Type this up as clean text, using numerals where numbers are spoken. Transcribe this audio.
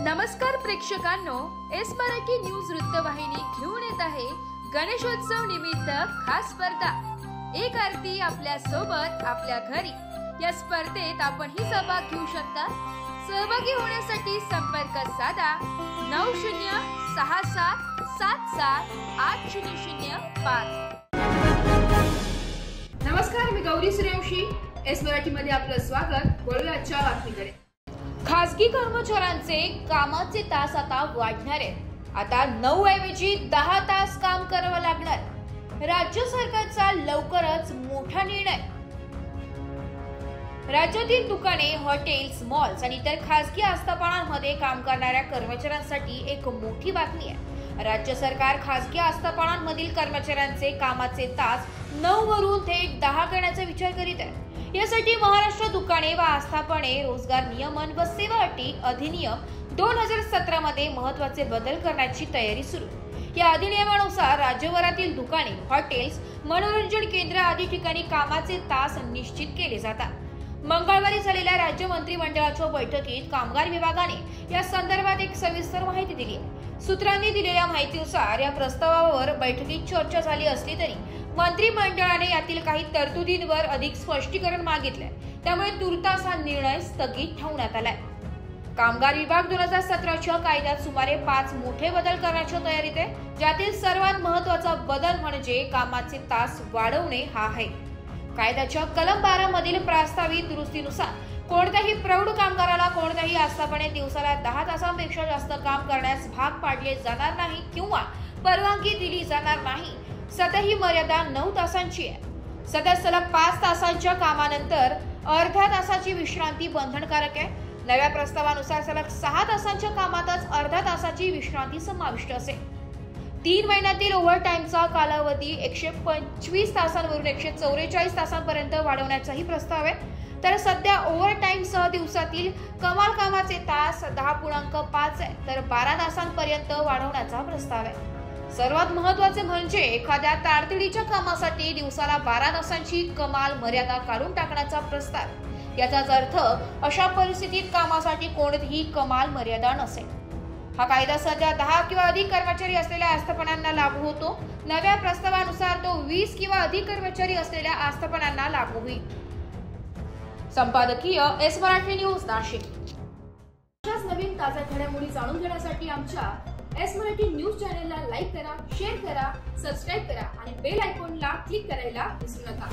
नमस्कार प्रेक्षकांनो, S Marathi news वृत्तवाहिनी घेऊन येत आहे गणेशोत्सव निमित्त खास स्पर्धा एक आरती आपल्या सोबत आपल्या घरी। या स्पर्धेत आपणही सहभाग घेऊ शकता। सहभागी होण्यासाठी संपर्क साधा 9067778005। नमस्कार, मी गौरी सूर्यवंशी, एस मराठी मध्ये आपलं स्वागत। बोलूया आजच्या बातमीकडे। खासगी कर्मचाऱ्यांचे कामाचे तास आता वाढणार आहेत। आता 9 ऐवजी 10 तास काम करावं लागणार। राज्य सरकारचा लवकरच मोठा निर्णय। राज्यातील दुकाने, हॉटेल्स, मॉल्स आणि इतर खासगी आस्थापनांमध्ये काम करणाऱ्या कर्मचाऱ्यांसाठी एक मोठी बातमी आहे। राज्य सरकार खासगी आस्थापनांमधील कर्मचाऱ्यांचे कामाचे तास 9 वरून थेट 10 करण्याचा विचार करीत आहे। यासाठी महाराष्ट्र दुकाने व आस्थापने रोजगार नियमन व सेवा अटी अधिनियम 2017 मध्ये महत्त्वाचे बदल करण्याची तयारी सुरू। या अधिनियमानुसार राज्यभरातील दुकाने, हॉटेल्स, मनोरंजन केंद्र आदी ठिकाणी कामाचे तास निश्चित केले जातात। मंगळवारी झालेल्या राज्य मंत्रिमंडळाच्या बैठकीत कामगार विभागाने या संदर्भात एक सविस्तर माहिती दिली आहे। सूत्रांनी दिलेल्या माहितीनुसार या प्रस्तावावर बैठकीत चर्चा झाली असली तरी मंत्रिमंडळाने यातील काही तरतुदींवर अधिक स्पष्टीकरण मागितले, त्यामुळे तुर्तास हा निर्णय स्थगित ठेवण्यात आलाय। कामगार विभाग 2017च्या कायद्यात सुमारे 5 मोठे बदल करण्याच्या तयारीत आहे, ज्यातील सर्वात महत्त्वाचा बदल म्हणजे कामाचे तास वाढवणे हा आहे। कायद्याच्या कलम 12 मधील प्रस्तावित दुरुस्तीनुसार कोणत्याही प्रौढ कामगाराला कोणत्याही आस्थापनेत दिवसाला 10 तासांपेक्षा जास्त काम करण्यास भाग पाडले जाणार नाही किंवा परवानगी दिली जाणार नाही। सध्या ही मर्यादा 9 तासांची आहे। सध्या सलग 5 तासांच्या कामानंतर अर्ध्या तासाची विश्रांती बंधनकारक आहे। नव्या प्रस्तावानुसार सलग 6 तासांच्या कामातच अर्ध्या तासाची विश्रांती समाविष्ट असेल। 3 महिन्यातील ओव्हरटाईमचा कालावधी 125 तासांवरून 144 तासांपर्यंत वाढवण्याचाही प्रस्ताव आहे। तर सध्या ओव्हरटाईमसह दिवसातील कमाल कामाचे तास 10.5 आहे, तर 12 तासांपर्यंत वाढवण्याचा प्रस्ताव आहे। सर्वात महत्त्वाचे म्हणजे एखाद्या तातडीच्या कामासाठी दिवसाला 12 तासांची कमाल मर्यादा काढून टाकण्याचा प्रस्ताव। याचाच अर्थ अशा परिस्थितीत कामासाठी कोणतीही कमाल मर्यादा नसेल। हा कायदा सध्या 10 किंवा अधिक कर्मचारी असलेल्या आस्थापनांना लागू होतो। नव्या प्रस्तावानुसार तो 20 किंवा अधिक कर्मचारी असलेल्या आस्थापनांना लागू होईल। संपादकीय एस मराठी न्यूज नाशिक। अशाच नवीन ताज्या घडामोडी जाणून घेण्यासाठी आमच्या एस मराठी न्यूज चॅनलला लाईक करा, शेअर करा, सबस्क्राइब करा आणि बेल आयकॉनला क्लिक करायला विसरू नका।